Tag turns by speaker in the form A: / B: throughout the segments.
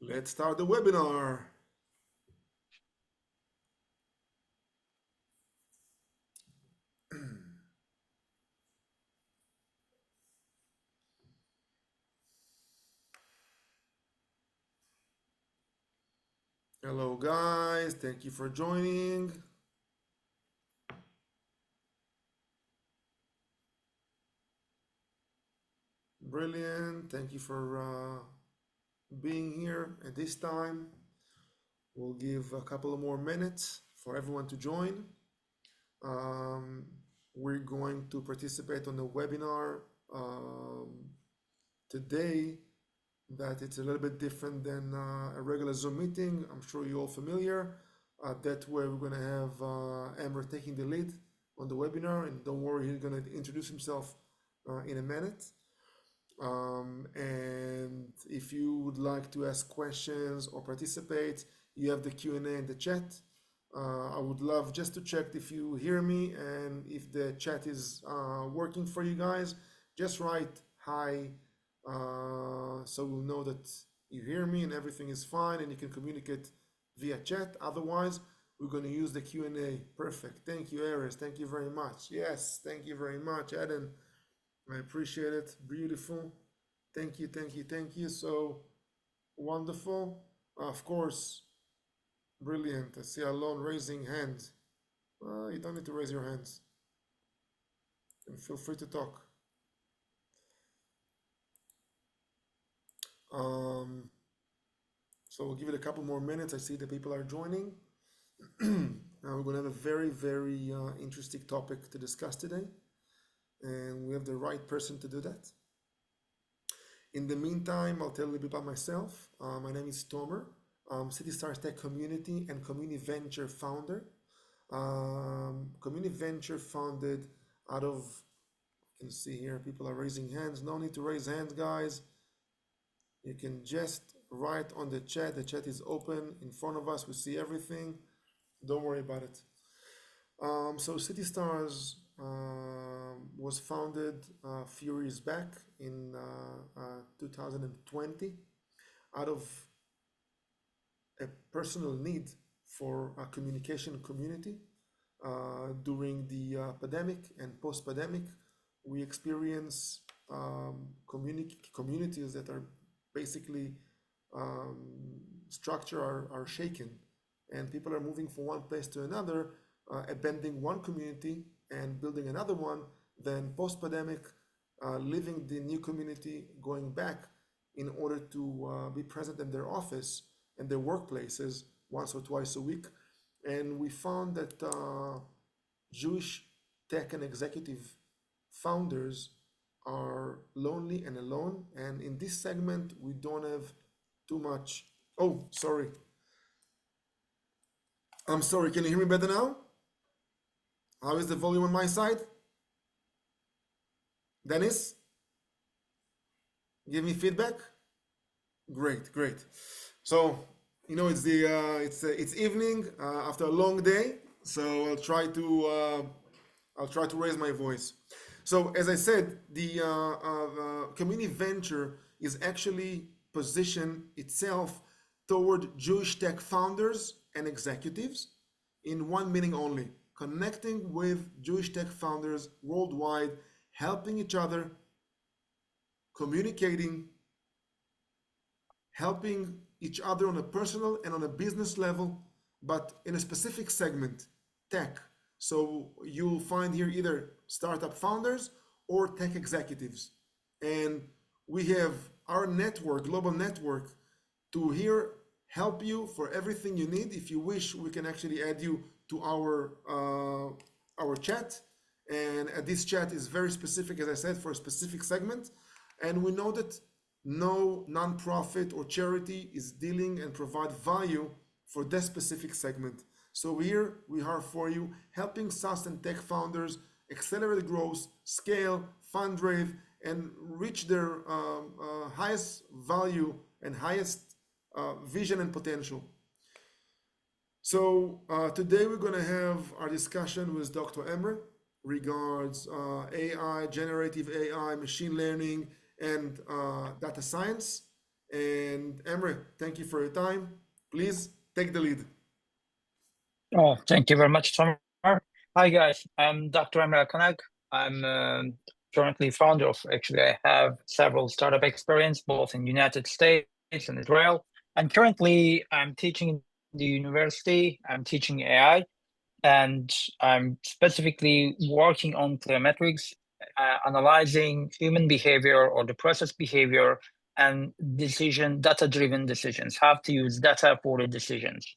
A: Let's start the webinar. Hello guys, thank you for joining. Brilliant, thank you for being here at this time. We'll give a couple of more minutes for everyone to join. Um, we're going to participate on the webinar today that it's a little bit different than a regular Zoom meeting. I'm sure you're all familiar. That way we're gonna have Amber taking the lead on the webinar, and don't worry, he's gonna introduce himself in a minute. And if you would like to ask questions or participate, you have the Q&A in the chat. I would love just to check if you hear me and if the chat is working for you guys. Just write hi, so we'll know that you hear me and everything is fine and you can communicate via chat. Otherwise, we're going to use the Q&A. Perfect. Thank you, Ares. Thank you very much. Yes, thank you very much, Adam. I appreciate it. Beautiful. Thank you, thank you, thank you. So wonderful. Of course, brilliant. I see Alon raising hands. You don't need to raise your hands. And feel free to talk. So we'll give it a couple more minutes. I see the people are joining. We're going to have a very, very interesting topic to discuss today. And we have the right person to do that. In the meantime, I'll tell you a little bit about myself. My name is Tomer. I'm City Stars Tech Community and Community Venture founder. Community Venture founded out of, you can see here, people are raising hands. No need to raise hands, guys. You can just write on the chat. The chat is open in front of us. We see everything. Don't worry about it. So City Stars was founded a few years back in 2020 out of a personal need for a communication community. During the pandemic and post-pandemic, we experience communities that are basically structure are shaken, and people are moving from one place to another, abandoning one community and building another one, then post-pandemic, leaving the new community, going back in order to be present in their office and their workplaces once or twice a week. And we found that Jewish tech and executive founders are lonely and alone. And in this segment, we don't have too much. Oh, sorry. I'm sorry, can you hear me better now? How is the volume on my side? Dennis? Give me feedback? Great, great. So, you know, it's it's evening after a long day, so I'll try to raise my voice. So, as I said, the community venture is actually positioned itself toward Jewish tech founders and executives in one meaning only: connecting with Jewish tech founders worldwide, helping each other, communicating, helping each other on a personal and on a business level, but in a specific segment, tech. So you'll find here either startup founders or tech executives. And we have our network, global network, to here help you for everything you need. If you wish, we can actually add you to our chat. And this chat is very specific, as I said, for a specific segment. And we know that no nonprofit or charity is dealing and provide value for that specific segment. So here we are for you, helping SaaS and tech founders accelerate growth, scale, fundraise, and reach their highest value and highest vision and potential. So today we're going to have our discussion with Dr. Emre regards AI, generative AI, machine learning, and data science. And Emre, thank you for your time. Please take the lead.
B: Oh, thank you very much, Tomer. Hi, guys. I'm Dr. Emre Akanak. I'm currently founder of, actually, I have several startup experience both in United States and Israel. And currently, I'm teaching in the university. I'm teaching AI, and I'm specifically working on telemetrics, analyzing human behavior or the process behavior and data-driven decisions, how to use data for the decisions.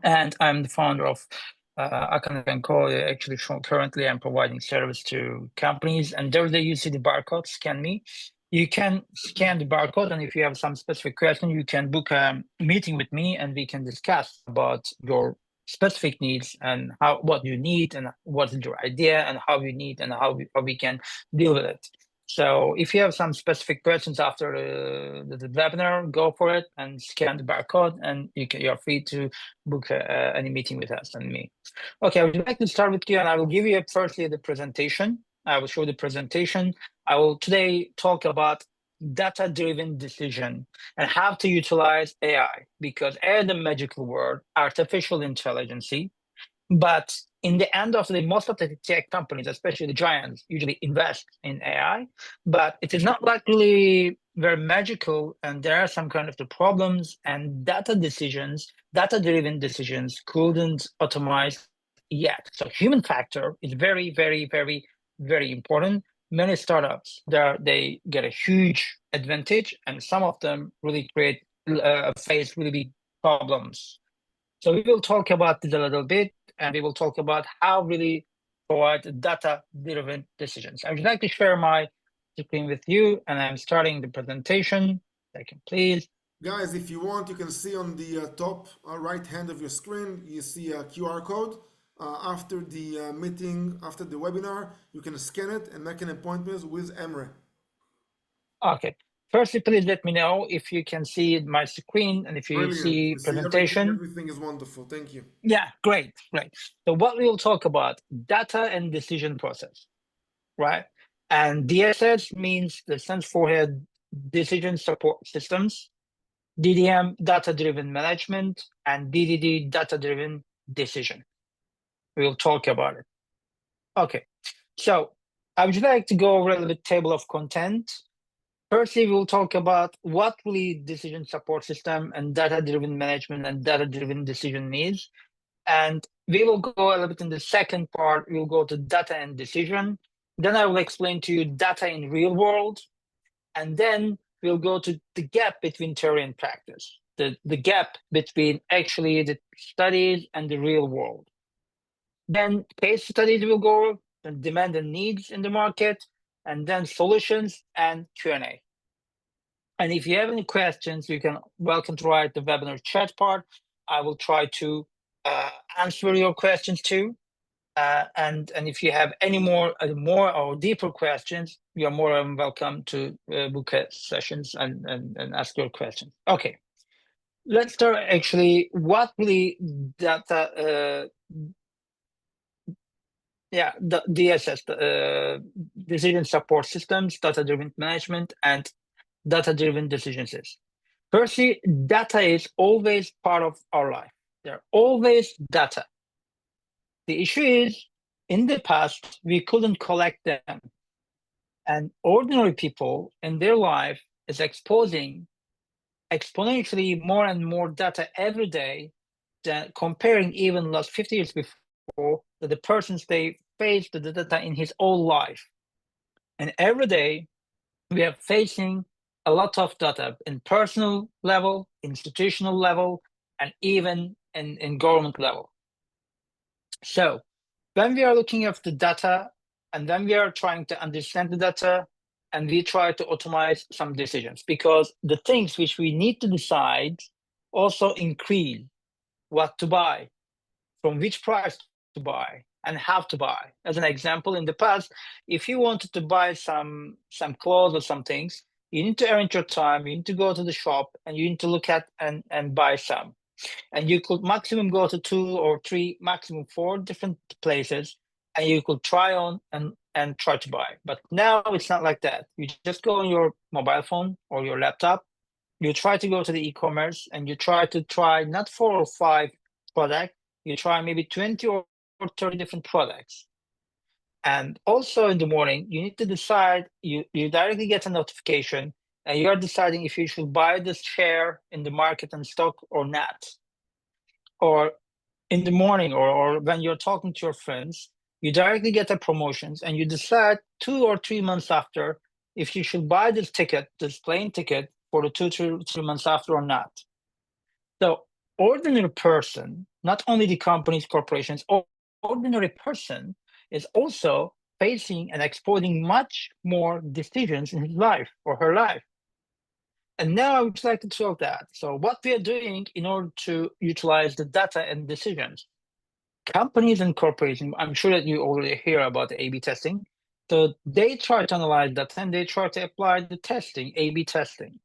B: And I'm the founder of Akanak & Co. Actually, currently, I'm providing service to companies, and there you see the barcode, scan me. You can scan the barcode, and if you have some specific question, you can book a meeting with me, and we can discuss about your specific needs and what you need and what is your idea and how you need and how we can deal with it. So if you have some specific questions after the webinar, go for it and scan the barcode, and you're free to book any meeting with us and me. Okay, I would like to start with you, and I will give you firstly the presentation. I will show the presentation. I will today talk about data-driven decision and how to utilize AI, because AI is the magical word, artificial intelligence. But in the end of the day, most of the tech companies, especially the giants, usually invest in AI, but it is not like really very magical, and there are some kind of the problems, and data-driven decisions couldn't automate yet. So human factor is very, very, very, very important. Many startups they get a huge advantage, and some of them really face really big problems. So we will talk about this a little bit, and we will talk about how really provide data-driven decisions. I would like to share my screen with you, and I'm starting the presentation. Second, please.
A: Guys, if you want, you can see on the top right hand of your screen, you see a QR code. After the meeting, after the webinar, you can scan it and make an appointment with Emre.
B: Okay. Firstly, please let me know if you can see my screen and if you
A: Brilliant.
B: see
A: We see everything.
B: presentation.
A: Everything is wonderful. Thank you.
B: Yeah, great, great. So what we will talk about, data and decision process, right? And DSS means the stands for decision support systems. DDM, data-driven management, and DDD, data-driven decision. We'll talk about it. Okay, so I would like to go over a little bit table of content. Firstly, we'll talk about what really decision support system and data-driven management and data-driven decision is. And we will go a little bit in the second part, we'll go to data and decision. Then I will explain to you data in real world. And then we'll go to the gap between theory and practice, the gap between actually the studies and the real world. Then case studies will go, then demand and needs in the market, and then solutions and Q&A. And if you have any questions, you can welcome to write the webinar chat part. I will try to answer your questions too. And if you have any more or deeper questions, you are more than welcome to book sessions and ask your questions. Okay, let's start actually what really data, the DSS, decision support systems, data-driven management, and data-driven decisions is. Firstly, data is always part of our life. They're always data. The issue is, in the past, we couldn't collect them. And ordinary people in their life is exposing exponentially more and more data every day, than comparing even last 50 years before, that the persons they face the data in his own life. And every day we are facing a lot of data in personal level, institutional level, and even in government level. So when we are looking at the data, and then we are trying to understand the data, and we try to automate some decisions, because the things which we need to decide also increase what to buy, from which price to buy, and how to buy. As an example, in the past, if you wanted to buy some clothes or some things, you need to arrange your time, you need to go to the shop, and you need to look at and buy some. And you could maximum go to 2 or 3, maximum 4 different places, and you could try on and try to buy. But now it's not like that. You just go on your mobile phone or your laptop, You try to go to the e-commerce and you try not 4 or 5 products, you try maybe 20 or 30 different products. And also in the morning, you need to decide, you directly get a notification and you're deciding if you should buy this share in the market and stock or not. Or in the morning or when you're talking to your friends, you directly get a promotions and you decide 2 or 3 months after if you should buy this ticket, this plane ticket for the 2 or 3 months after or not. So ordinary person, not only the companies, corporations, ordinary person is also facing and exporting much more decisions in his life or her life. And now I would like to talk that. So what we are doing in order to utilize the data and decisions, companies and corporations, I'm sure that you already hear about the A/B testing. So they try to analyze data and they try to apply the testing, A/B testing.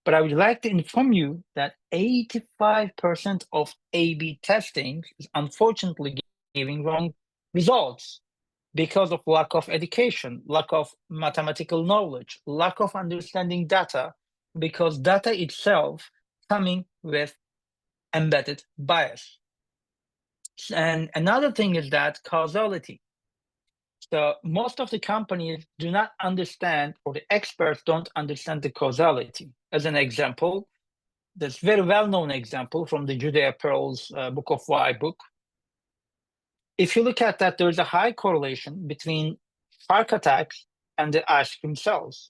B: But I would like to inform you that 85% of A/B testing is unfortunately giving wrong results because of lack of education, lack of mathematical knowledge, lack of understanding data, because data itself coming with embedded bias. And another thing is that causality. So most of the companies do not understand, or the experts don't understand the causality. As an example, this very well-known example from the Judea Pearl's Book of Why book. If you look at that, there's a high correlation between shark attacks and the ice cream sales.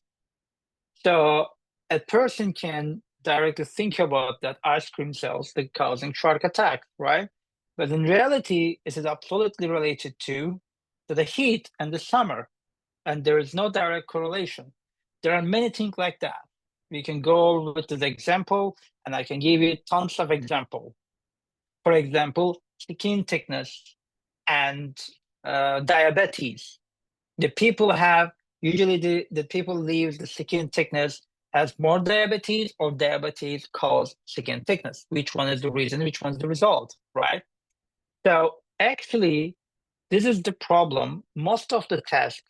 B: So a person can directly think about that ice cream sales that causing shark attack, right? But in reality, it is absolutely related to the heat and the summer, and there is no direct correlation. There are many things like that. We can go with this example, and I can give you tons of example. For example, skin thickness and diabetes. The people have usually the people live the skin thickness has more diabetes or diabetes cause skin thickness. Which one is the reason? Which one's the result, right? So actually, this is the problem. Most of the tests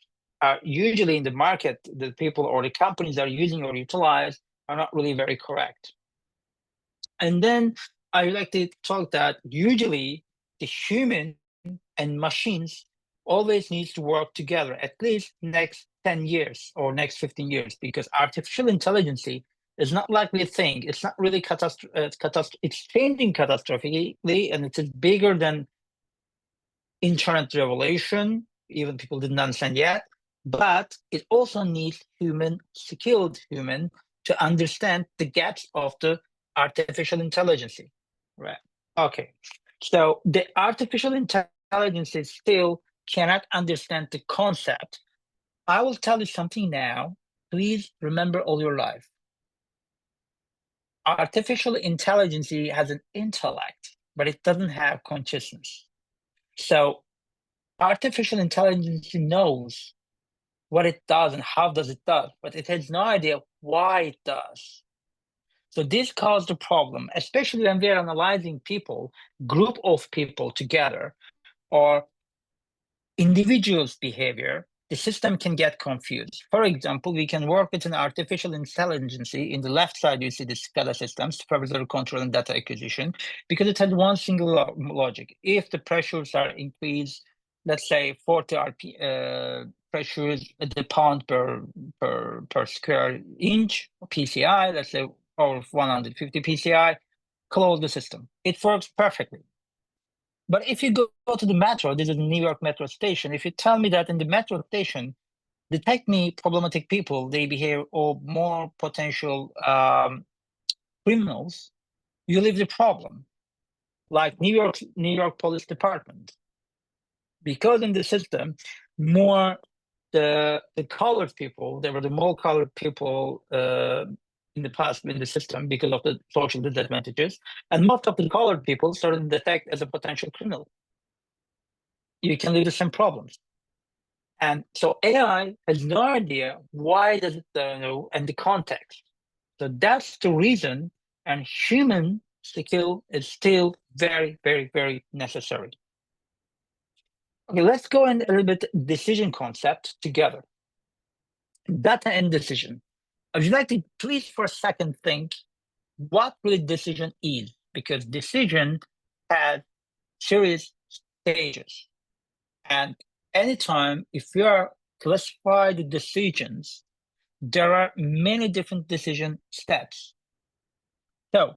B: are usually in the market, the people or the companies are using or utilize are not really very correct. And then I would like to talk that usually the human and machines always needs to work together at least next 10 years or next 15 years, because artificial intelligence is not likely a thing. It's not really it's changing catastrophically, and it is bigger than internet revolution. Even people didn't understand yet, but it also needs skilled human to understand the gaps of the artificial intelligence, right? Okay, so the artificial intelligence still cannot understand the concept. I will tell you something now. Please remember all your life. Artificial intelligence has an intellect, but it doesn't have consciousness. So artificial intelligence knows what it does and how does it does, but it has no idea why it does. So this caused a problem, especially when we are analyzing people, group of people together, or individuals' behavior. The system can get confused. For example, we can work with an artificial intelligence. In the left side, you see the SCADA system, supervisory control and data acquisition, because it has one single logic. If the pressures are increased, let's say 40 pressures at the pound per square inch, PCI, let's say, or 150 PCI, close the system. It works perfectly. But if you go to the metro, this is New York metro station, if you tell me that in the metro station, detect me problematic people, they behave or more potential criminals, you leave the problem. Like New York Police Department. Because in the system, more the colored people, there were the more colored people in the past in the system because of the social disadvantages, and most of the colored people started to detect as a potential criminal. You can leave the same problems. And so AI has no idea why does it know and the context. So that's the reason, and human skill is still very, very, very necessary. Okay, let's go in a little bit decision concept together. Data and decision. I would like to please for a second think what really decision is, because decision has serious stages. And anytime, if you are classify the decisions, there are many different decision steps. So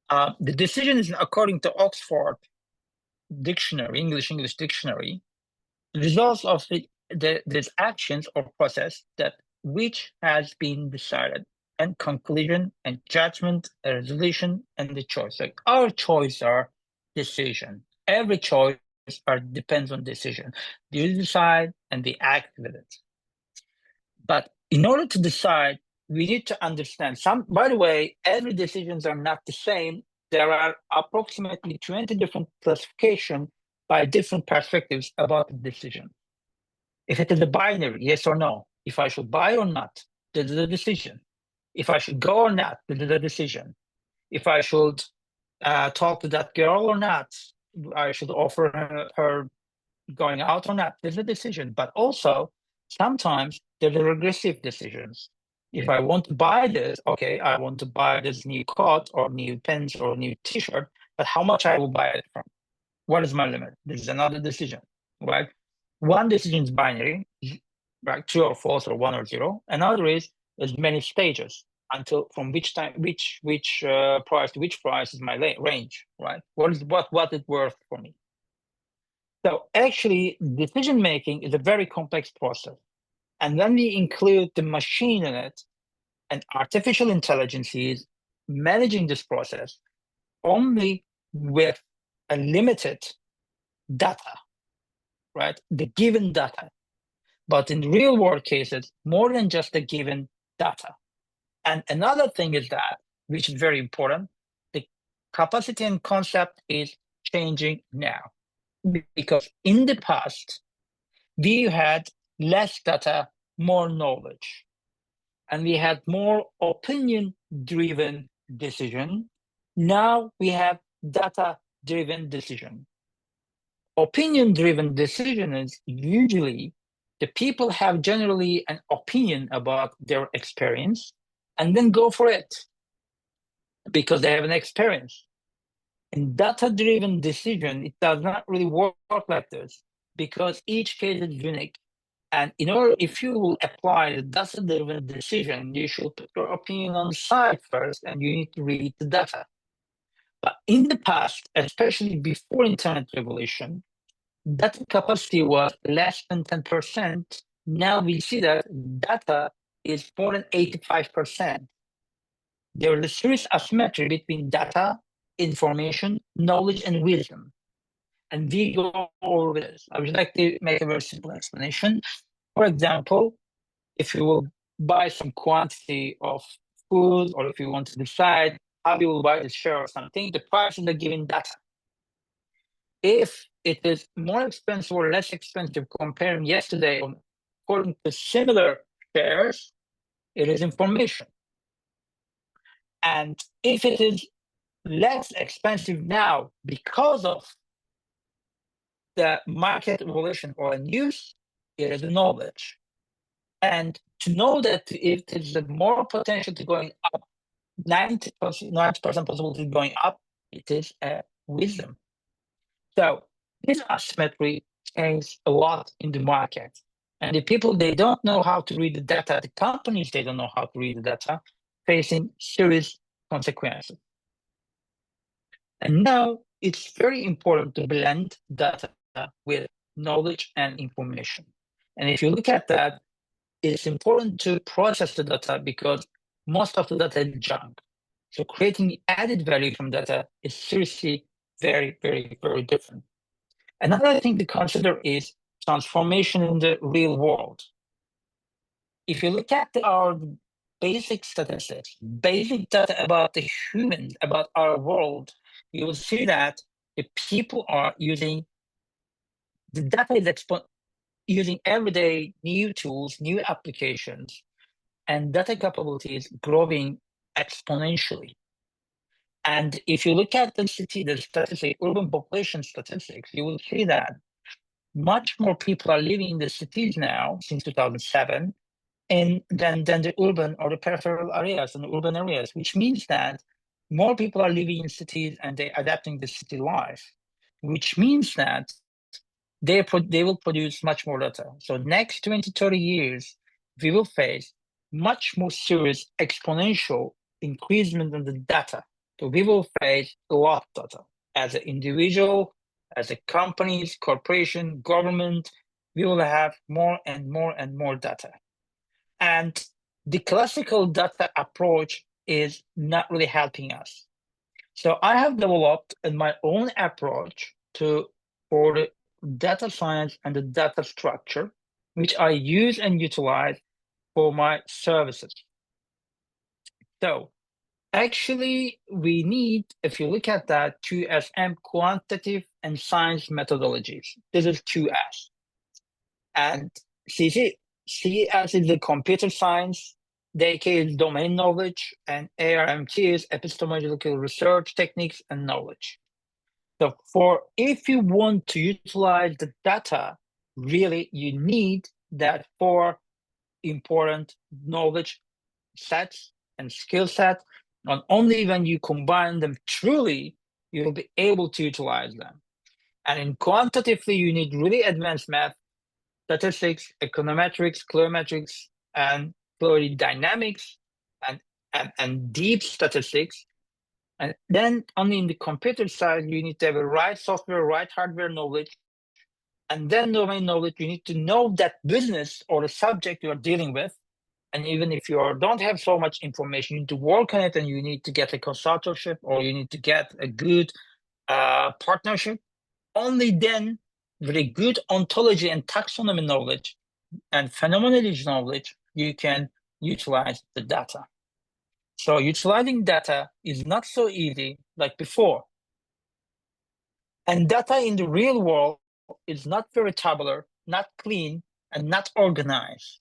B: the decision is, according to Oxford Dictionary, English Dictionary, the results of these actions or process that which has been decided, and conclusion and judgment, a resolution, and the choice. Like our choice are decision. Every choice depends on decision. You decide and they act with it. But in order to decide, we need to understand by the way, every decisions are not the same. There are approximately 20 different classifications by different perspectives about the decision. If it is a binary, yes or no, if I should buy or not, this is a decision. If I should go or not, this is a decision. If I should talk to that girl or not, I should offer her going out or not, there's a decision. But also, sometimes there's a regressive decisions. If I want to buy this, okay, I want to buy this new coat or new pants or new t-shirt, but how much I will buy it from? What is my limit? This is another decision, right? One decision is binary, right? True or false or 1 or 0. Another is many stages until from which time, which price to which price is my range, right? What is worth for me? So actually, decision making is a very complex process. And when we include the machine in it, and artificial intelligence is managing this process only with a limited data, right? The given data. But in real world cases, more than just the given data. And another thing is that, which is very important, the capacity and concept is changing now. Because in the past, we had less data, more knowledge, and we had more opinion-driven decision. Now we have data-driven decision. Opinion-driven decision is usually the people have generally an opinion about their experience and then go for it because they have an experience. In data-driven decision, it does not really work like this because each case is unique. And in order, if you will apply the data-driven decision, you should put your opinion on the side first, and you need to read the data. But in the past, especially before internet revolution, data capacity was less than 10%. Now we see that data is more than 85%. There is a serious asymmetry between data, information, knowledge, and wisdom. And we go over this. I would like to make a very simple explanation. For example, if you will buy some quantity of food, or if you want to decide how you will buy the share of something, the price is the given data. If it is more expensive or less expensive comparing yesterday according to similar shares, it is information. And if it is less expensive now because of the market evolution or news, it is knowledge. And to know that if there's more potential to going up, 90% possibility of going up, it is a wisdom. So this asymmetry changes a lot in the market. And the people, they don't know how to read the data. The companies, they don't know how to read the data, facing serious consequences. And now it's very important to blend data with knowledge and information. And if you look at that, it's important to process the data because most of the data is junk. So creating added value from data is seriously very, very, very different. Another thing to consider is transformation in the real world. If you look at our basic statistics, basic data about the humans, about our world, you will see that the people are using the data is using everyday new tools, new applications, and data capability is growing exponentially. And if you look at the statistics, urban population statistics, you will see that much more people are living in the cities now since 2007 than the urban or the peripheral areas and the urban areas, which means that more people are living in cities and they're adapting the city life, which means that they will produce much more data. So next 20, 30 years, we will face much more serious exponential increasement in the data. So we will face a lot of data as an individual, as a companies, corporation, government, we will have more and more and more data. And the classical data approach is not really helping us. So I have developed in my own approach for the data science and the data structure, which I use and utilize for my services. So actually, we need, if you look at that, 2SM, quantitative and science methodologies. This is 2S. And CS is the computer science, DK is domain knowledge, and ARMT is epistemological research techniques and knowledge. So if you want to utilize the data, really you need that 4 important knowledge sets and skill sets, and only when you combine them truly, you'll be able to utilize them. And in quantitatively, you need really advanced math, statistics, econometrics, calorimetrics, and fluidodynamics, and deep statistics. And then only in the computer side, you need to have a right software, right hardware knowledge, and then domain knowledge. You need to know that business or the subject you are dealing with. And even if you don't have so much information, you need to work on it, and you need to get a consultorship, or you need to get a good partnership. Only then, with a good ontology and taxonomy knowledge and phenomenology knowledge, you can utilize the data. So utilizing data is not so easy like before. And data in the real world is not very tabular, not clean, and not organized.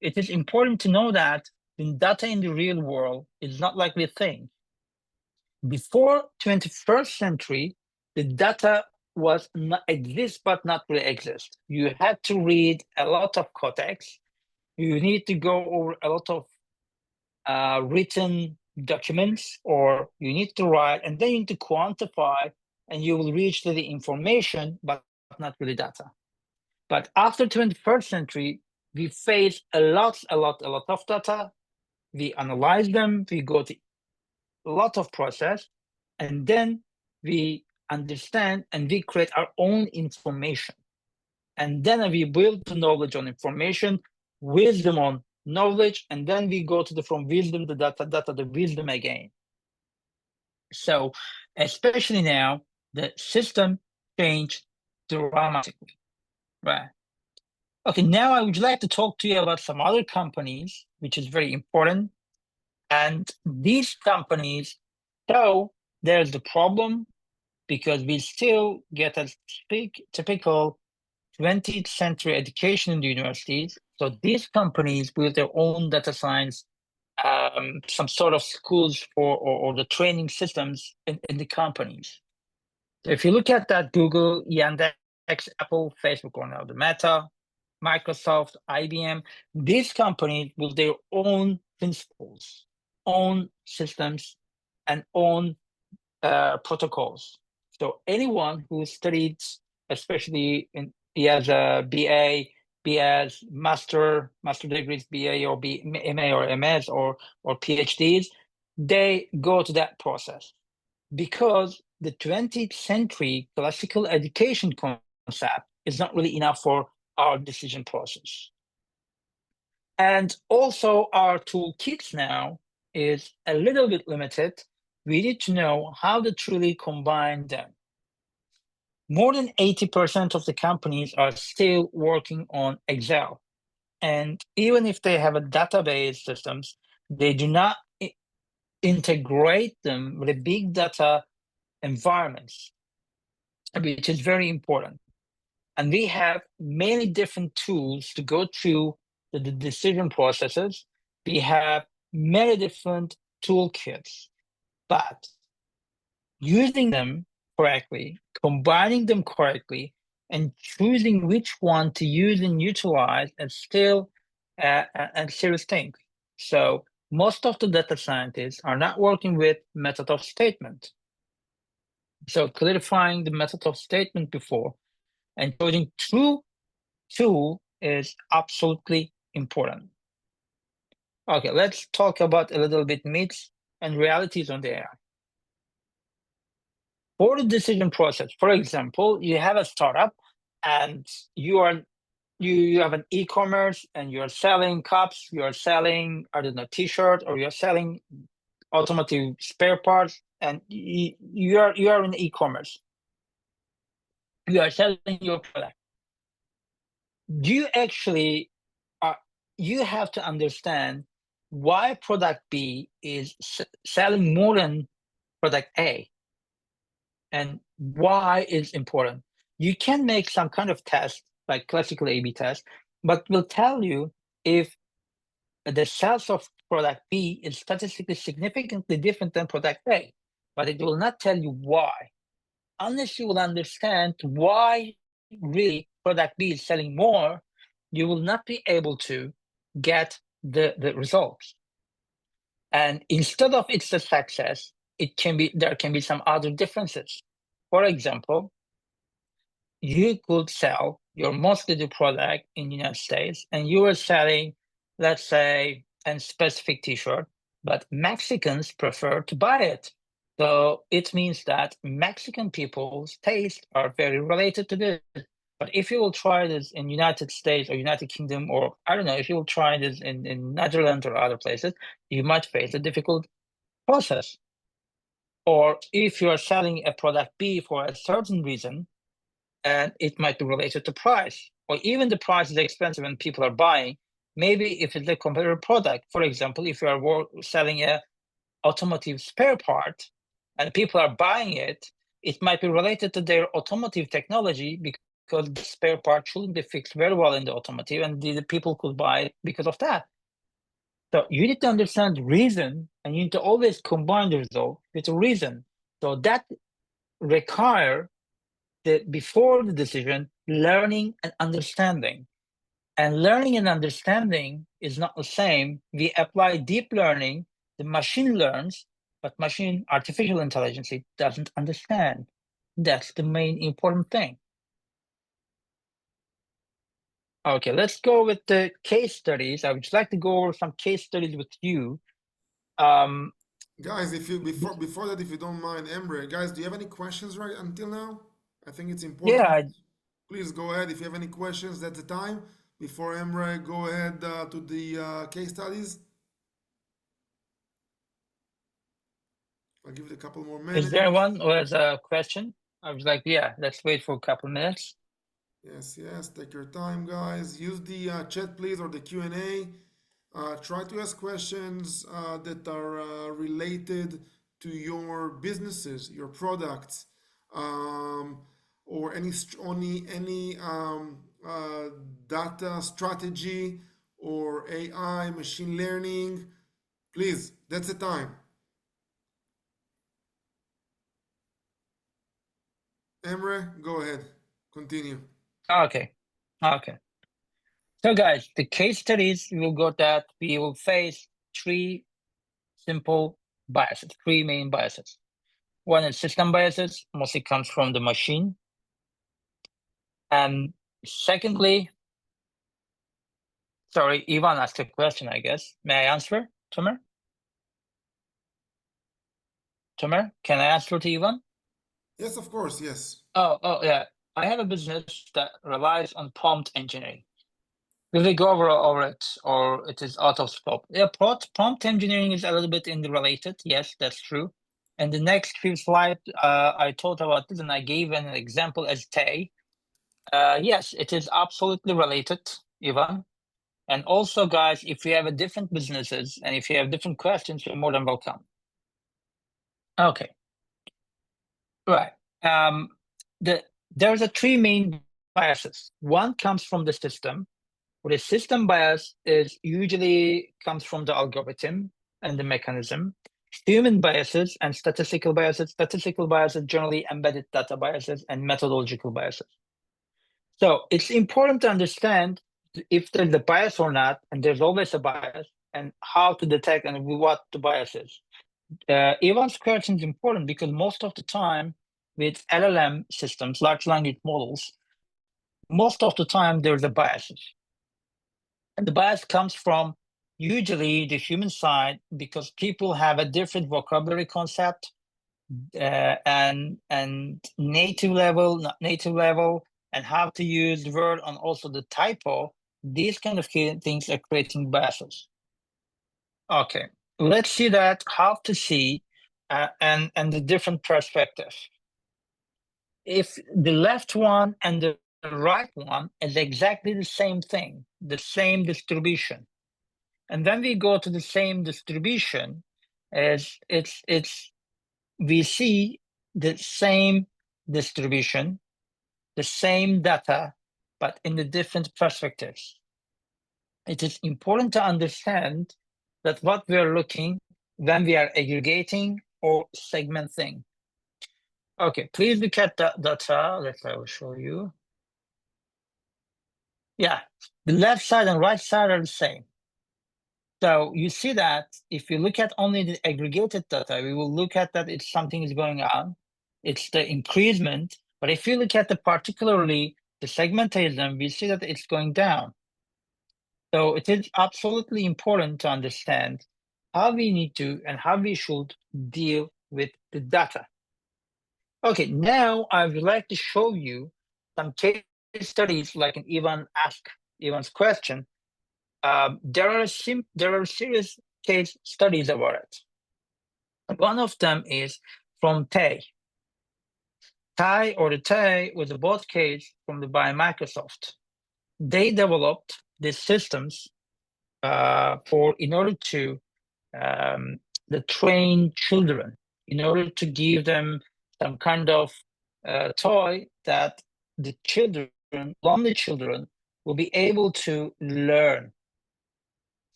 B: It is important to know that the data in the real world is not like we think. Before 21st century, the data was not exist but not really exist. You had to read a lot of codex. You need to go over a lot of written documents, or you need to write, and then you need to quantify, and you will reach to the information, but not really data. But after 21st century, we face a lot of data. We analyze them, we go to a lot of process, and then we understand and we create our own information. And then we build the knowledge on information, wisdom on knowledge, and then we go to from wisdom to data, the wisdom again. So especially now, the system changed dramatically, right? Okay, now I would like to talk to you about some other companies, which is very important. And these companies show there's the problem, because we still get a typical 20th century education in the universities. So these companies build their own data science, some sort of schools or the training systems in the companies. So if you look at that, Google, Yandex, Apple, Facebook, or now the Meta, Microsoft, IBM, these companies build their own principles, own systems, and own protocols. So anyone who studies, especially he has a BA, BS, master degrees, BA or MA or MS or PhDs, they go to that process, because the 20th century classical education concept is not really enough for our decision process. And also our toolkits now is a little bit limited. We need to know how to truly combine them. More than 80% of the companies are still working on Excel. And even if they have a database systems, they do not integrate them with a big data environments, which is very important. And we have many different tools to go through the decision processes. We have many different toolkits, but using them correctly, combining them correctly, and choosing which one to use and utilize is still and serious things. So most of the data scientists are not working with method of statement. So clarifying the method of statement before and choosing true tool is absolutely important. Okay, let's talk about a little bit myths and realities on the AI. For the decision process, for example, you have a startup and you have an e-commerce and you're selling cups, you're selling, I don't know, t-shirt, or you're selling automotive spare parts, and you are in e-commerce. You are selling your product. You actually you have to understand why product B is selling more than product A, and why is important. You can make some kind of test, like classical A/B test, but will tell you if the sales of product B is statistically significantly different than product A, but it will not tell you why. Unless you will understand why really product B is selling more, you will not be able to get the results. And instead of it's a success, there can be some other differences. For example, you could sell your most needed product in the United States, and you are selling, let's say, a specific t-shirt, but Mexicans prefer to buy it. So it means that Mexican people's tastes are very related to this. But if you will try this in United States or United Kingdom, or I don't know, if you will try this in Netherlands or other places, you might face a difficult process. Or if you are selling a product B for a certain reason, and it might be related to price, or even the price is expensive and people are buying. Maybe if it's a competitor product, for example, if you are selling a automotive spare part and people are buying it, it might be related to their automotive technology, because the spare part shouldn't be fixed very well in the automotive, and the people could buy it because of that. So you need to understand the reason, and you need to always combine the result with a reason. So that require before the decision, learning and understanding. And learning and understanding is not the same. We apply deep learning, the machine learns, but artificial intelligence, it doesn't understand. That's the main important thing. Okay, let's go with the case studies. I would like to go over some case studies with you.
A: Guys, if you before that, if you don't mind, Emre, guys, do you have any questions right until now? I think it's important.
B: Yeah,
A: Please go ahead if you have any questions. That's the time. Before Emre, go ahead to the case studies. I'll give it a couple more
B: is
A: minutes.
B: there one who has a question? I was like, yeah, let's wait for a couple minutes.
A: Yes, yes. Take your time, guys. Use the chat, please, or the Q&A. Try to ask questions that are related to your businesses, your products, or any data strategy or AI, machine learning. Please, that's the time. Emre, go ahead. Continue.
B: Okay. So guys, the case studies will go that we will face three simple biases, three main biases. One is system biases, mostly comes from the machine. And secondly, sorry, Ivan asked a question, I guess. May I answer, Tomer? Tomer, can I answer to Ivan?
A: Yes, of course, yes.
B: Oh, yeah. I have a business that relies on prompt engineering. Will we go over it, or it is out of scope? Yeah, prompt engineering is a little bit interrelated. Yes, that's true. And the next few slides, I talked about this, and I gave an example as Tay. Yes, it is absolutely related, Ivan. And also, guys, if you have a different businesses and if you have different questions, you're more than welcome. Okay. Right. There's a three main biases. One comes from the system. The system bias is usually comes from the algorithm and the mechanism. Human biases and statistical biases. Statistical biases generally embedded data biases and methodological biases. So it's important to understand if there's a bias or not, and there's always a bias, and how to detect and what the bias is. Evans question is important because most of the time with LLM systems, large language models, most of the time there's a bias. And the bias comes from usually the human side because people have a different vocabulary concept and native level, not native level, and how to use the word and also the typo. These kind of things are creating biases. Okay, let's see that how to see and the different perspectives. If the left one and the right one is exactly the same thing, the same distribution, and then we go to the same distribution, as we see the same distribution, the same data, but in the different perspectives. It is important to understand that what we are looking when we are aggregating or segmenting. Okay, please look at the data that I will show you. Yeah, the left side and right side are the same. So you see that if you look at only the aggregated data, we will look at that it's something is going on. It's the increasement. But if you look at the particularly the segmentation, we see that it's going down. So it is absolutely important to understand how we need to and how we should deal with the data. Okay, now I would like to show you some case studies like an Ivan's question. There are serious case studies about it. One of them is from Tay. Tay was a both case by Microsoft. They developed these systems in order to train children, in order to give them some kind of toy that the children, lonely children, will be able to learn.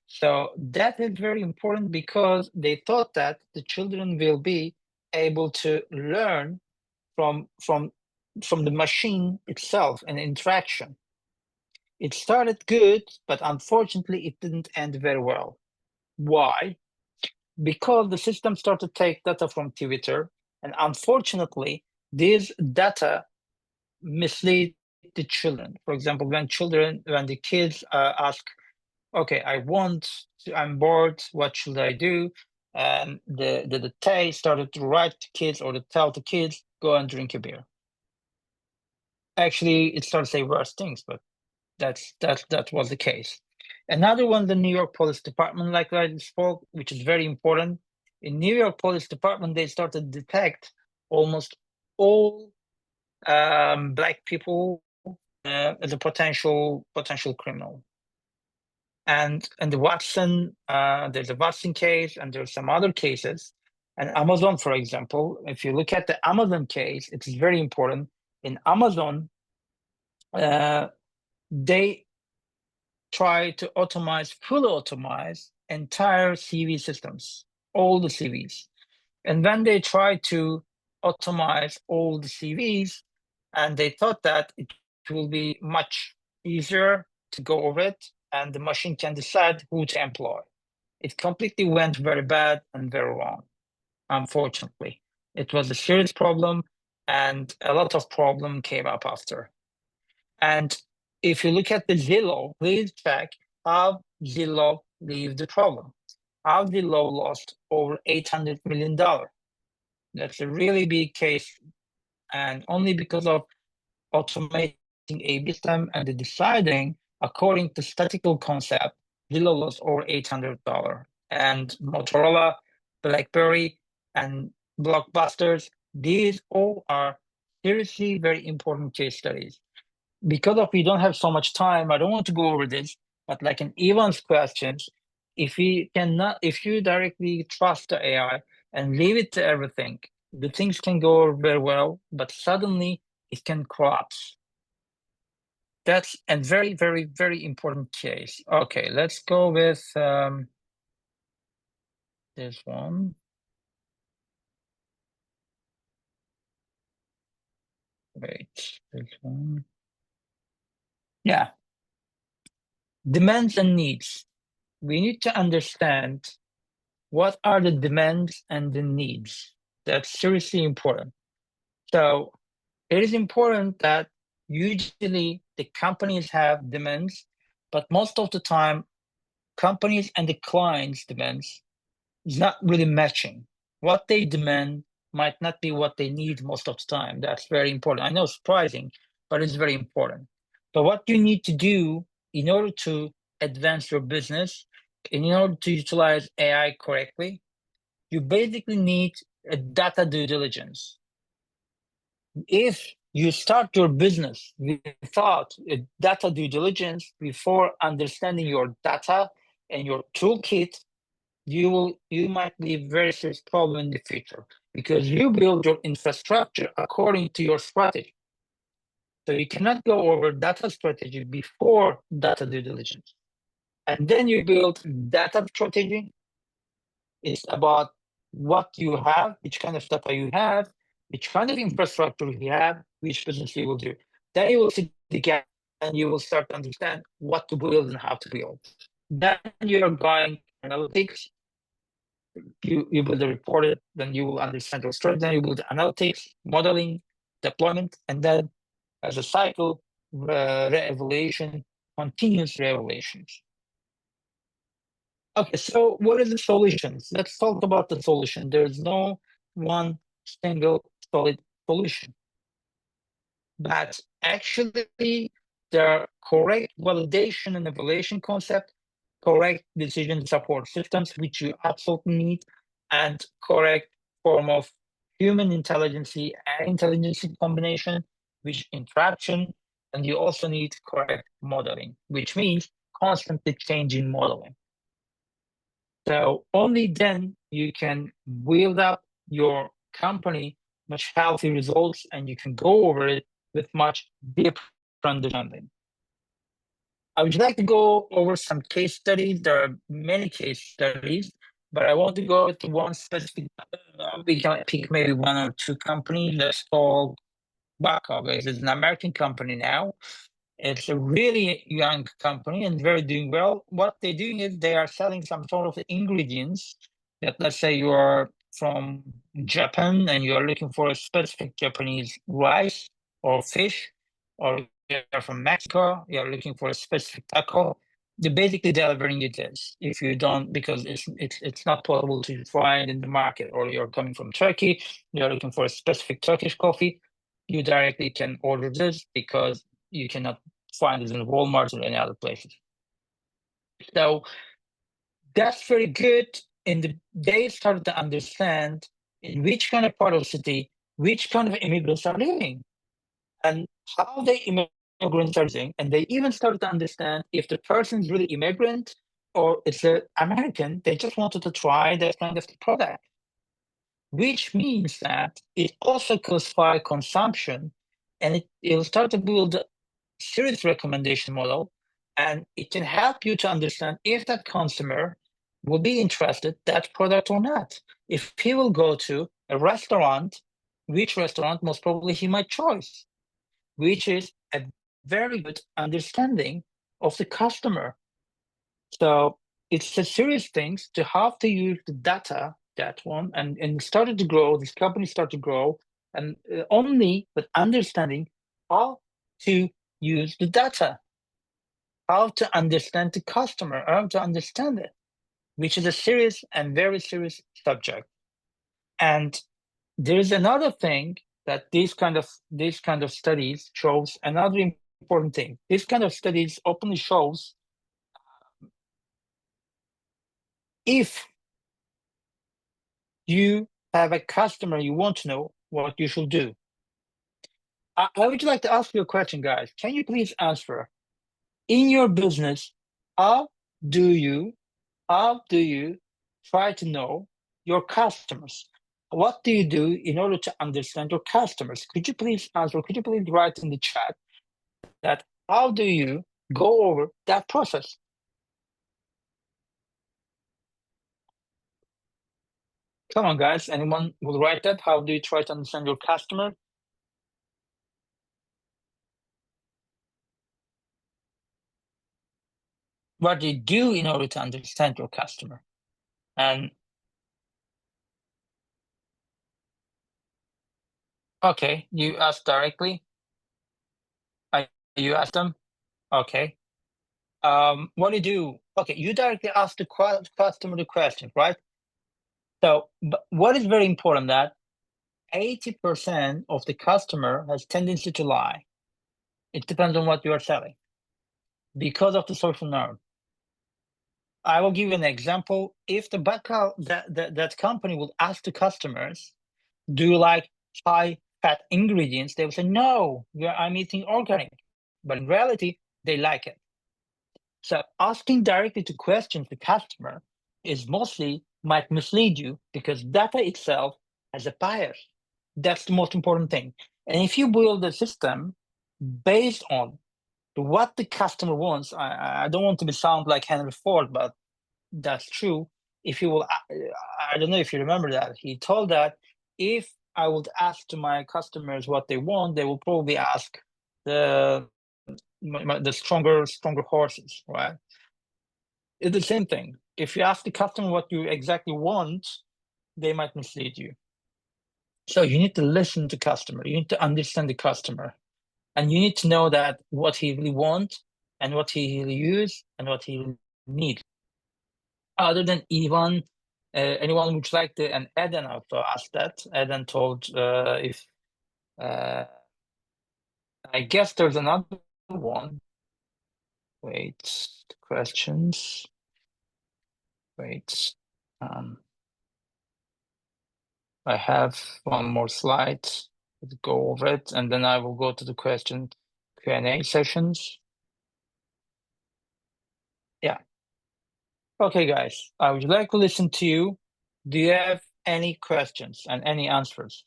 B: So that is very important because they thought that the children will be able to learn from the machine itself and interaction. It started good, but unfortunately it didn't end very well. Why? Because the system started to take data from Twitter, and unfortunately, this data mislead the children. For example, when the kids ask, okay, I'm bored, what should I do? And the Tay started to write to kids or to tell the kids, go and drink a beer. Actually, it started to say worse things, but that was the case. Another one, the New York Police Department, like I spoke, which is very important. In New York Police Department, they started to detect almost all Black people as a potential criminal. And the Watson, there's a Watson case, and there's some other cases. And Amazon, for example, if you look at the Amazon case, it's very important. In Amazon, they try to fully automate entire CV systems, all the CVs. And when they try to automate all the CVs, and they thought that it will be much easier to go over it, and the machine can decide who to employ. It completely went very bad and very wrong, unfortunately. It was a serious problem, and a lot of problem came up after. And if you look at the Zillow, please check how Zillow leaves the problem. How Zillow lost over $800 million. That's a really big case, and only because of automating a system and the deciding according to statistical concept, Zillow lost over $800. And Motorola, BlackBerry, and Blockbusters, these all are seriously very important case studies. Because we don't have so much time, I don't want to go over this, but like an Ivan's questions, if you directly trust the AI and leave it to everything, the things can go very well, but suddenly it can collapse. That's a very, very, very important case. Okay, let's go with this one. Wait, this one. Yeah. demands and needs. We need to understand what are the demands and the needs. That's seriously important. So it is important that usually the companies have demands, but most of the time, companies and the clients' demands is not really matching. What they demand might not be what they need most of the time. That's very important. I know it's surprising, but it's very important. But what you need to do in order to advance your business, in order to utilize AI correctly, you basically need a data due diligence. If you start your business without a data due diligence, before understanding your data and your toolkit, you might be a very serious problem in the future, because you build your infrastructure according to your strategy. So you cannot go over data strategy before data due diligence. And then you build data strategy. It's about what you have, which kind of data you have, which kind of infrastructure you have, which business you will do. Then you will see the gap and you will start to understand what to build and how to build. Then you're going analytics. You build a report, then you will understand your strategy, then you build analytics, modeling, deployment, and then as a cycle, re-evaluation, continuous re-evaluations. Okay, so what are the solutions? Let's talk about the solution. There's no one single solid solution, but actually there are correct validation and evaluation concept, correct decision support systems, which you absolutely need, and correct form of human intelligence and intelligence combination, which interaction, and you also need correct modeling, which means constantly changing modeling. So only then you can build up your company much healthy results, and you can go over it with much deeper understanding. I would like to go over some case studies. There are many case studies, but I want to go to one specific. We can pick maybe one or two companies. That's called Backup. It's an American company now. It's a really young company and very doing well. What they're doing is they are selling some sort of ingredients that, let's say you are from Japan and you are looking for a specific Japanese rice or fish, or you're from Mexico, you're looking for a specific taco. They're basically delivering you this. If you don't, because it's not possible to find in the market, or you're coming from Turkey, you're looking for a specific Turkish coffee, you directly can order this because you cannot find it in Walmart or any other places. So that's very good. And they started to understand in which kind of part of the city, which kind of immigrants are living, and how the immigrants are living. And they even started to understand if the person is really immigrant or it's an American. They just wanted to try that kind of product, which means that it also classifies consumption, and it'll start to build serious recommendation model, and it can help you to understand if that consumer will be interested that product or not. If he will go to a restaurant, which restaurant most probably he might choose, which is a very good understanding of the customer. So it's a serious things to have to use the data, that one, and started to grow, this company started to grow, and only with understanding how to use the data, how to understand the customer, how to understand it, which is a serious and very serious subject. And there is another thing that these kind of studies shows, another important thing. This kind of studies openly shows if you have a customer, you want to know what you should do. I would like to ask you a question, guys. Can you please answer? In your business, how do you try to know your customers? What do you do in order to understand your customers? Could you please answer? Could you please write in the chat that how do you go over that process? Come on, guys. Anyone will write that? How do you try to understand your customer? what do you do in order to understand your customer? And okay, you ask directly. You ask them. Okay. What do you do? Okay, you directly ask the customer the question, right? So, but what is very important that 80% of the customer has tendency to lie. It depends on what you are selling because of the social norm. I will give you an example. If the that company will ask the customers, do you like high fat ingredients? They will say, no, I'm eating organic. But in reality, they like it. So asking directly to question the customer is mostly might mislead you because data itself has a bias. That's the most important thing. And if you build a system based on what the customer wants, I don't want to be sound like Henry Ford, but that's true. If you will, I don't know if you remember that he told that if I would ask to my customers what they want, they will probably ask the stronger horses, right? It's the same thing. If you ask the customer what you exactly want, they might mislead you. So you need to listen to customer. You need to understand the customer, and you need to know that what he really wants and what he really use and what he really need. Other than Ivan, anyone would like to, and Eden also asked that. Eden told if I guess there's another one. Wait, the questions. Wait. I have one more slide. Let's go over it, and then I will go to the Q&A sessions. Yeah. Okay, guys, I would like to listen to you. Do you have any questions and any answers?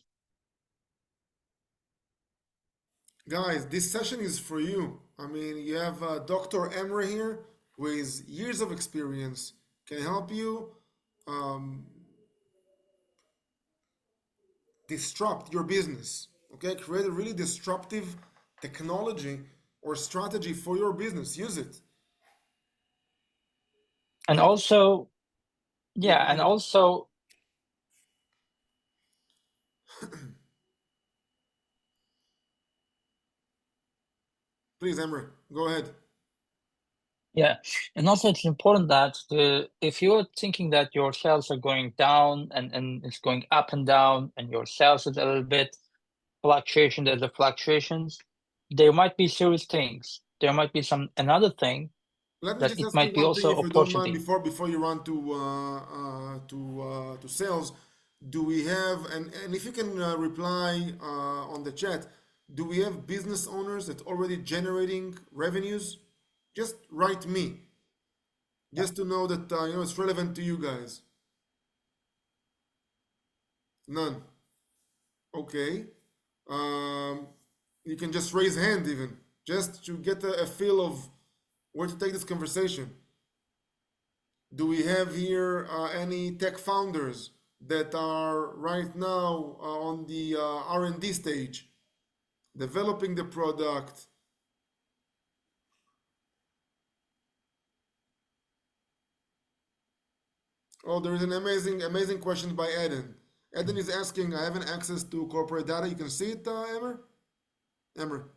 A: Guys, this session is for you. I mean, you have Dr. Emre here with years of experience, can help you um, disrupt your business. Okay, create a really disruptive technology or strategy for your business. Use it.
B: And also,
A: Yeah,
B: yeah,
A: go
B: and
A: ahead.
B: also,
A: Please, Emre, go ahead.
B: yeah, and also it's important that if you're thinking that your sales are going down and it's going up and down, and your sales is a little bit fluctuation, there's the fluctuations, there might be serious things. There might be another thing
A: Let me
B: that
A: just
B: it
A: ask you
B: might be
A: one thing,
B: also
A: if you don't mind,
B: opportunity.
A: before you run to sales. Do we have, and if you can reply on the chat, do we have business owners that already generating revenues? Just write me, just to know that it's relevant to you guys. None. Okay. Um, you can just raise hand even, just to get a feel of where to take this conversation. Do we have here any tech founders that are right now on the R&D stage, developing the product? Oh, there is an amazing question by Eden. Eden is asking, I haven't access to corporate data. You can see it, Emmer? Emmer.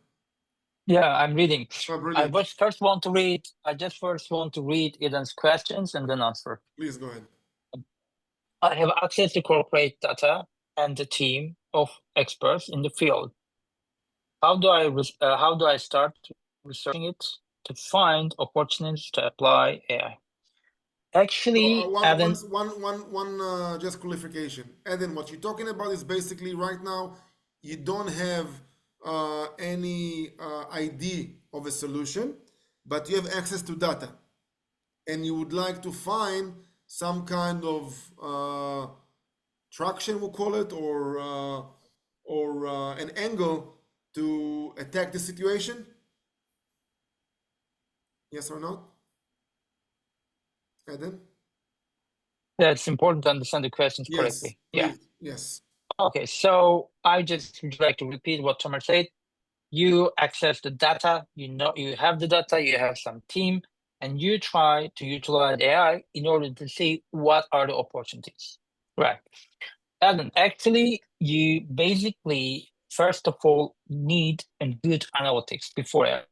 B: Yeah, I'm reading.
A: Oh, brilliant.
B: I just first want to read Eden's questions and then answer.
A: Please go ahead.
B: I have access to corporate data and a team of experts in the field. How do I start researching it to find opportunities to apply AI?
A: So
B: Actually, Eden,
A: just qualification. Eden, what you're talking about is basically right now you don't have any ID of a solution, but you have access to data, and you would like to find some kind of traction, we'll call it, or an angle to attack the situation. Yes or not, Eden?
B: yeah, it's important to understand the questions
A: Yes,
B: correctly. Yeah.
A: please. Yes.
B: Okay, so I just would like to repeat what Tomer said. You access the data, you have the data, you have some team, and you try to utilize AI in order to see what are the opportunities. Right. And actually, you basically, first of all, need a good analytics before AI.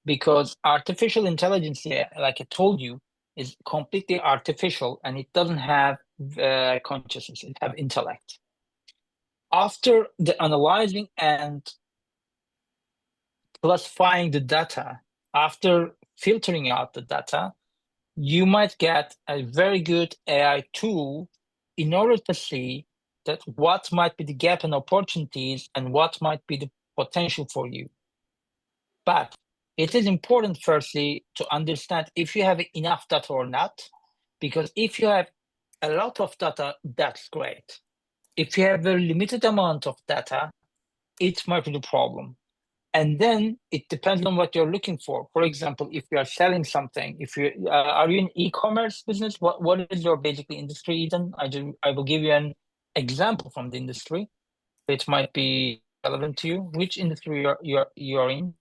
B: Because artificial intelligence, like I told you, is completely artificial and it doesn't have consciousness, it have intellect. After the analyzing and classifying the data, after filtering out the data, you might get a very good AI tool in order to see that what might be the gap and opportunities and what might be the potential for you. But it is important, firstly, to understand if you have enough data or not, because if you have a lot of data, that's great. If you have very limited amount of data, it might be the problem. And then it depends on what you're looking for. For example, if you are selling something, if you are you in e-commerce business, what is your basically industry, Eden? I will give you an example from the industry. It might be relevant to you. Which industry you're in?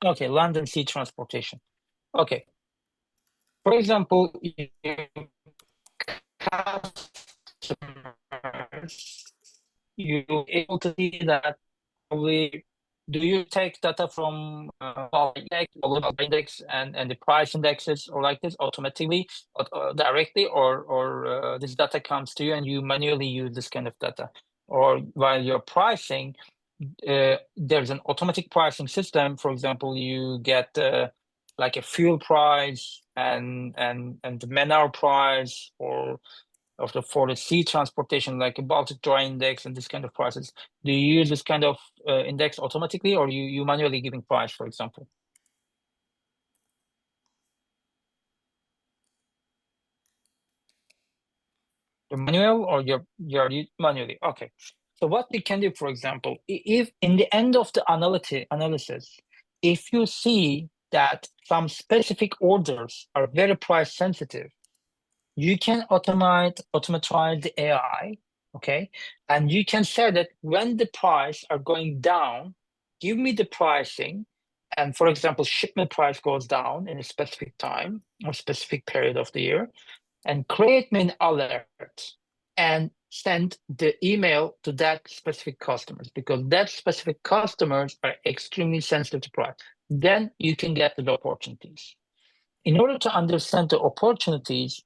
B: Okay, land and sea transportation. Okay. For example, customers, you're able to see that probably. Do you take data from index and the price indexes or like this automatically or directly, or this data comes to you and you manually use this kind of data? Or while you're pricing, there's an automatic pricing system. For example, you get like a fuel price and the man-hour price, or for the sea transportation, like a Baltic Dry Index and this kind of prices. Do you use this kind of index automatically, or you manually giving price, for example? The manual, or you're manually? Okay. So what we can do, for example, if in the end of the analysis, if you see that some specific orders are very price sensitive, you can automatize the AI, okay? And you can say that when the price are going down, give me the pricing. And for example, shipment price goes down in a specific time or specific period of the year, and create me an alert and send the email to that specific customers, because that specific customers are extremely sensitive to price. Then you can get the opportunities. In order to understand the opportunities,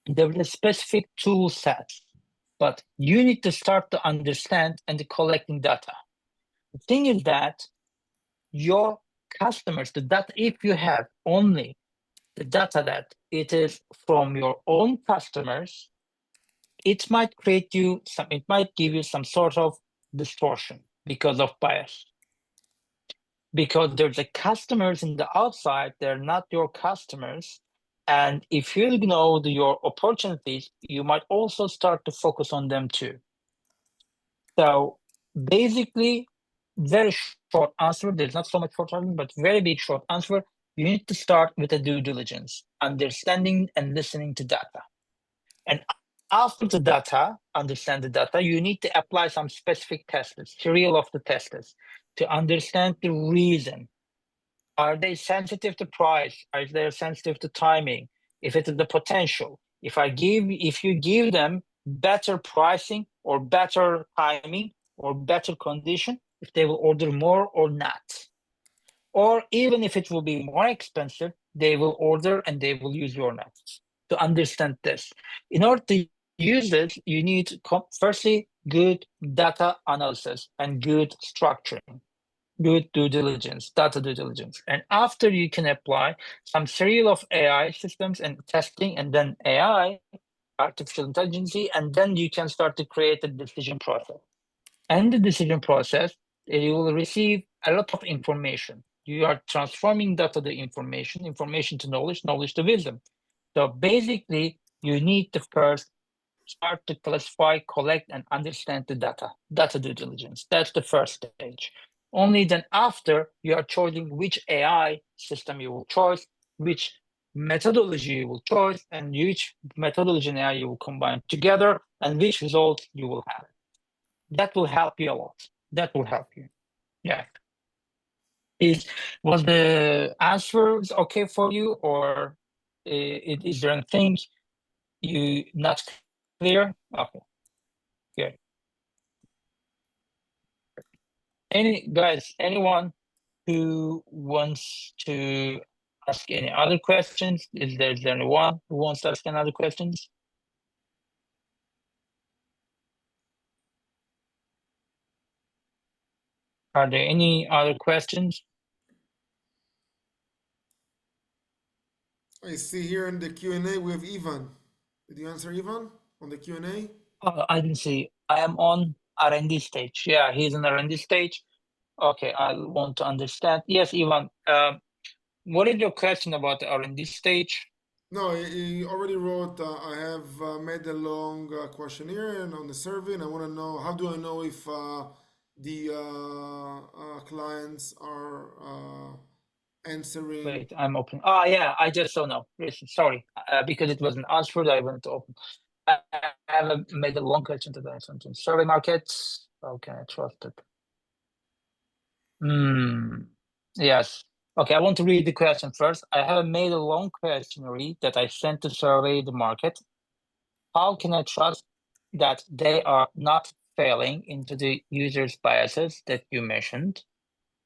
B: there is a specific tool set, but you need to start to understand and collecting data. The thing is that your customers, the data, if you have only the data that it is from your own customers, it might give you some sort of distortion because of bias. Because there's a customers in the outside, they're not your customers. And if you ignore your opportunities, you might also start to focus on them too. So basically, very short answer. There's not so much for talking, but very big short answer. You need to start with a due diligence, understanding and listening to data. And after the data, understand the data, you need to apply some specific tests, serial of the tests, to understand the reason. Are they sensitive to price? Are they sensitive to timing? If it is the potential, if you give them better pricing or better timing or better condition, if they will order more or not. Or even if it will be more expensive, they will order and they will use your nets. To understand this, in order to use it, you need firstly good data analysis and good structuring, good due diligence, data due diligence. And after, you can apply some serial of AI systems and testing, and then AI, artificial intelligence, and then you can start to create a decision process. And the decision process, you will receive a lot of information. You are transforming data to information, information to knowledge, knowledge to wisdom. So basically, you need to first start to classify, collect, and understand the data due diligence. That's the first stage. Only then after, you are choosing which AI system you will choose, which methodology you will choose, and which methodology and AI you will combine together, and which result you will have. That will help you a lot. That will help you. Yeah. Was the answers okay for you, or is there anything you not clear? Okay, good. Anyone who wants to ask any other questions? Is there anyone who wants to ask another questions? Are there any other questions?
A: I see here in the Q&A we have Ivan. Did you answer Ivan on the Q&A?
B: I didn't see. I am on R&D stage. Yeah, he's in R&D stage. Okay, I want to understand. Yes, Ivan. What is your question about the R&D stage?
A: No, he already wrote, I have made a long questionnaire and on the survey, and I want to know how do I know if the clients are answering.
B: Wait, I'm open. Oh, yeah, I just saw now. Yes, sorry, because it wasn't answered, I went to open. I have made a long question to the sentence. Survey markets. How can I trust it? Yes. Okay, I want to read the question first. I have made a long questionnaire that I sent to survey the market. How can I trust that they are not failing into the user's biases that you mentioned?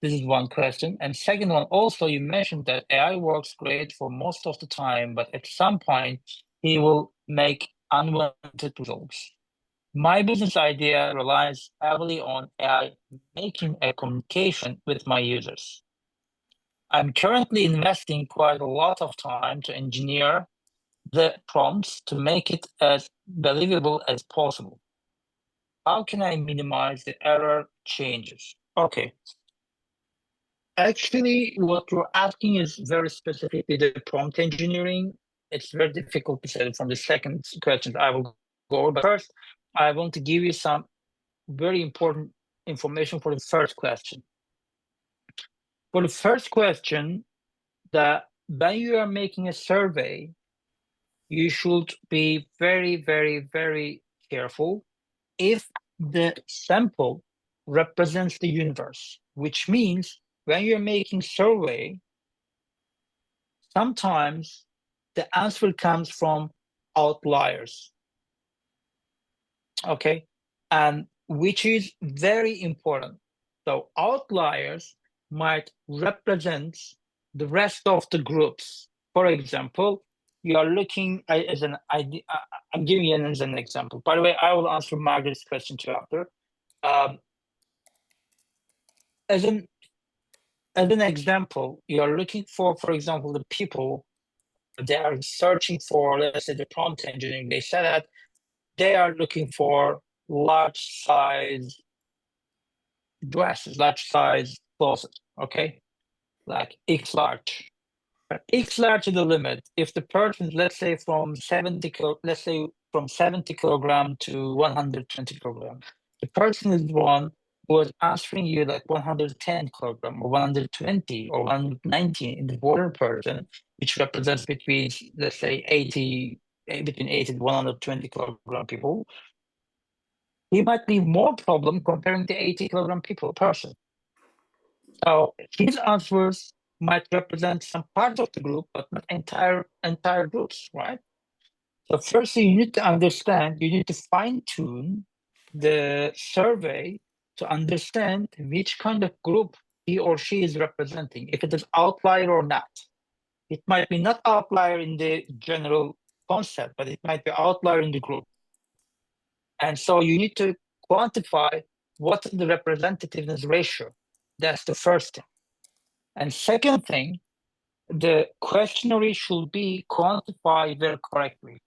B: This is one question. And second one, also you mentioned that AI works great for most of the time, but at some point he will make unwanted results. My business idea relies heavily on AI making a communication with my users. I'm currently investing quite a lot of time to engineer the prompts to make it as believable as possible. How can I minimize the error changes? Okay. Actually, what you're asking is very specifically the prompt engineering. It's very difficult to say from the second question I will go over. But first, I want to give you some very important information for the first question. For the first question, that when you are making a survey, you should be very, very, very careful if the sample represents the universe, which means when you're making survey, sometimes the answer comes from outliers. Okay, and which is very important. So outliers might represent the rest of the groups. For example, you are looking as an idea. I'm giving you as an example. By the way, I will answer Margaret's question too after. As an example, you are looking for example, the people they are searching for, let's say the prompt engineering, they said that they are looking for large size dresses, large size clothes, okay? Like X large. X large is the limit. If the person, let's say from 70 kilogram to 120 kilogram, the person is one who was answering you like 110 kilogram or 120 or 190 in the border person, which represents between, let's say, 80 to 120 kilogram people. He might be more problem comparing the 80 kilogram person. So his answers might represent some part of the group, but not entire groups, right? So first you need to understand, you need to fine tune the survey to understand which kind of group he or she is representing, if it is outlier or not. It might be not outlier in the general concept, but it might be outlier in the group. And so you need to quantify what the representativeness ratio. That's the first thing. And second thing, the questionnaire should be quantified very correctly.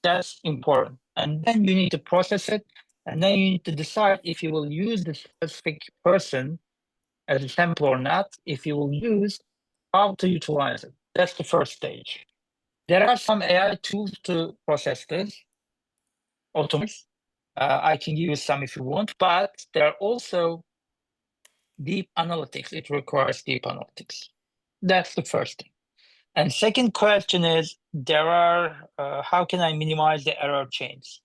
B: That's important. And then you need to process it. And then you need to decide if you will use the specific person as a sample or not, if you will use how to utilize it. That's the first stage. There are some AI tools to process this, automate. I can use some if you want, but there are also deep analytics. It requires deep analytics. That's the first thing. And second question is, how can I minimize the error chains?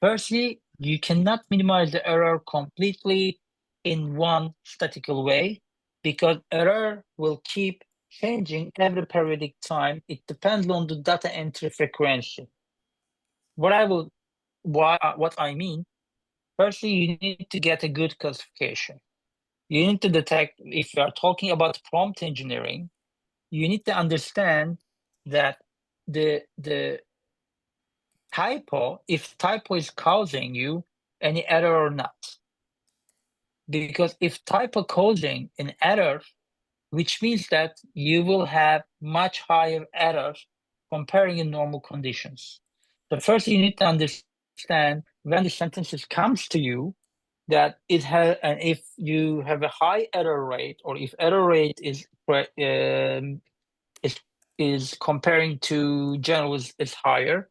B: Firstly, you cannot minimize the error completely in one statistical way because error will keep changing every periodic time. It depends on the data entry frequency. What I mean, firstly, you need to get a good classification. You need to detect, if you are talking about prompt engineering, you need to understand that the typo, if typo is causing you any error or not. Because if typo causing an error, which means that you will have much higher errors comparing in normal conditions. So first you need to understand when the sentences comes to you that it has, and if you have a high error rate, or if error rate is comparing to general is higher,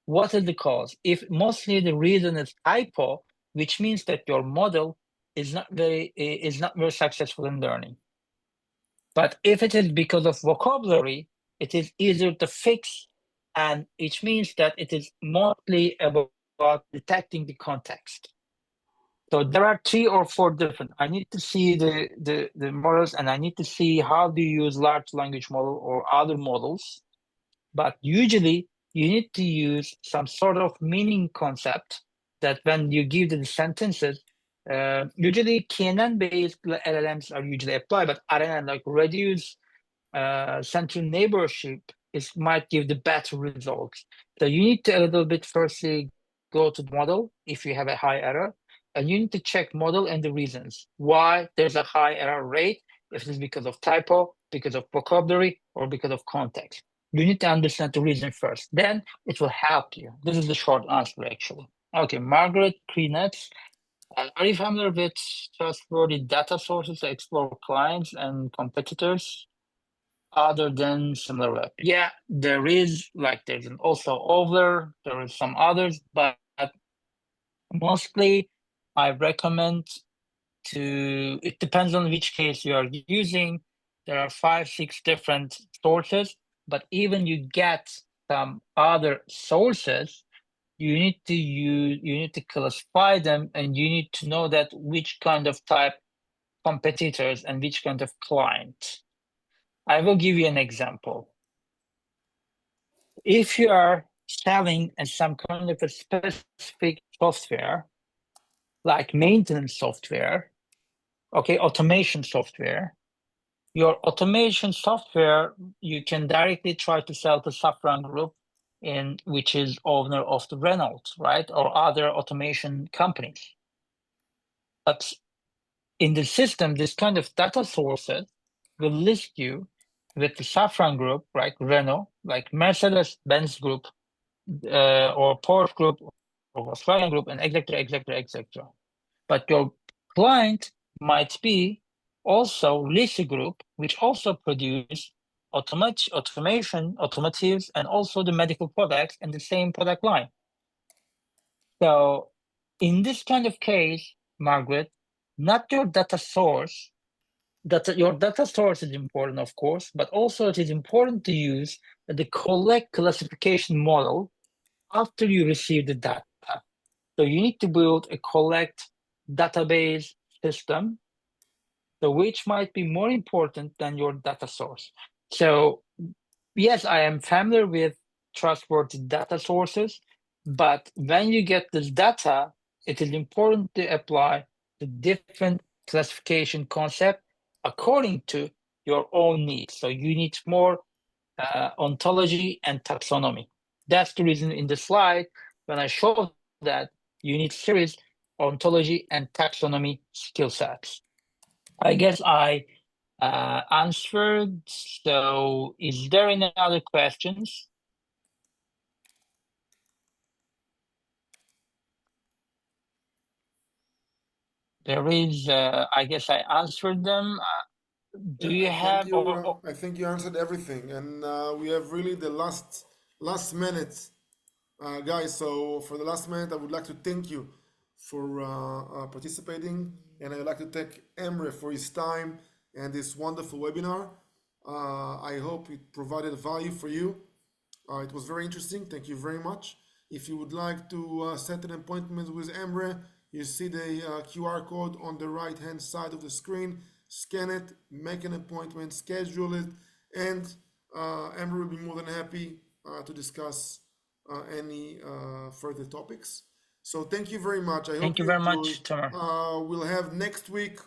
B: what is the cause? If mostly the reason is typo, which means that your model is not very successful in learning. But if it is because of vocabulary, it is easier to fix, and which means that it is mostly about detecting the context. So there are 3 or 4 different. I need to see the models, and I need to see how do you use large language model or other models. But usually you need to use some sort of meaning concept that when you give the sentences, usually KNN-based LLMs are usually applied, but RNN, like reduce central neighborship, might give the better results. So you need to a little bit firstly go to the model if you have a high error, and you need to check model and the reasons why there's a high error rate, if it is because of typo, because of vocabulary, or because of context. You need to understand the reason first, then it will help you. This is the short answer, actually. Okay, Margaret Kreenetz, are you familiar with trustworthy data sources to explore clients and competitors other than SimilarWeb? Yeah, there's also Over, there is some others, but mostly I recommend it depends on which case you are using. There are 5, 6 different sources, but even you get some other sources, you need to classify them, and you need to know that which kind of type competitors and which kind of client. I will give you an example. If you are selling some kind of a specific software, like maintenance software, okay, automation software, your automation software, you can directly try to sell to Safran Group, which is owner of the Renault, right? Or other automation companies. But in the system, this kind of data sources will list you with the Safran Group, right? Renault, like Mercedes-Benz Group, or Porsche Group, or Volkswagen Group, and etc., etc., etc. But your client might be also Lisa Group, which also produce automation, automotives, and also the medical products in the same product line. So in this kind of case, Margaret, not your data source, your data source is important, of course, but also it is important to use the correct classification model after you receive the data. So you need to build a correct database system, so which might be more important than your data source. So yes, I am familiar with trustworthy data sources, but when you get this data, it is important to apply the different classification concept according to your own needs. So you need more ontology and taxonomy. That's the reason in the slide, when I show that you need series, ontology, and taxonomy skill sets. I guess I answered. So is there any other questions? There is, I guess I answered them. Do you
A: I think
B: have,
A: I think you answered everything, and we have really the last minute, guys. So for the last minute, I would like to thank you for participating, and I would like to thank Emre for his time and this wonderful webinar. I hope it provided value for you. It was very interesting. Thank you very much. If you would like to set an appointment with Emre, you see the QR code on the right hand side of the screen. Scan it, make an appointment, schedule it, and Emre will be more than happy to discuss any further topics. So thank you very much. I hope
B: Thank you
A: you
B: very
A: enjoy.
B: much, Tomer.
A: We'll have next week,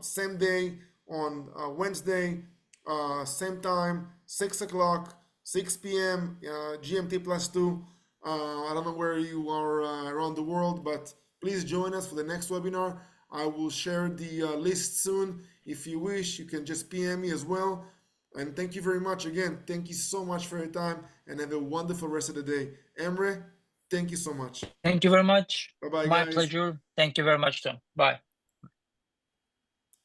A: same day on Wednesday, same time, 6 o'clock, 6 p.m. GMT +2. I don't know where you are around the world, but please join us for the next webinar. I will share the list soon. If you wish, you can just PM me as well. And thank you very much again. Thank you so much for your time and have a wonderful rest of the day. Emre, thank you so much.
B: Thank you very much.
A: Bye bye,
B: My
A: guys.
B: pleasure. Thank you very much, Tom. Bye.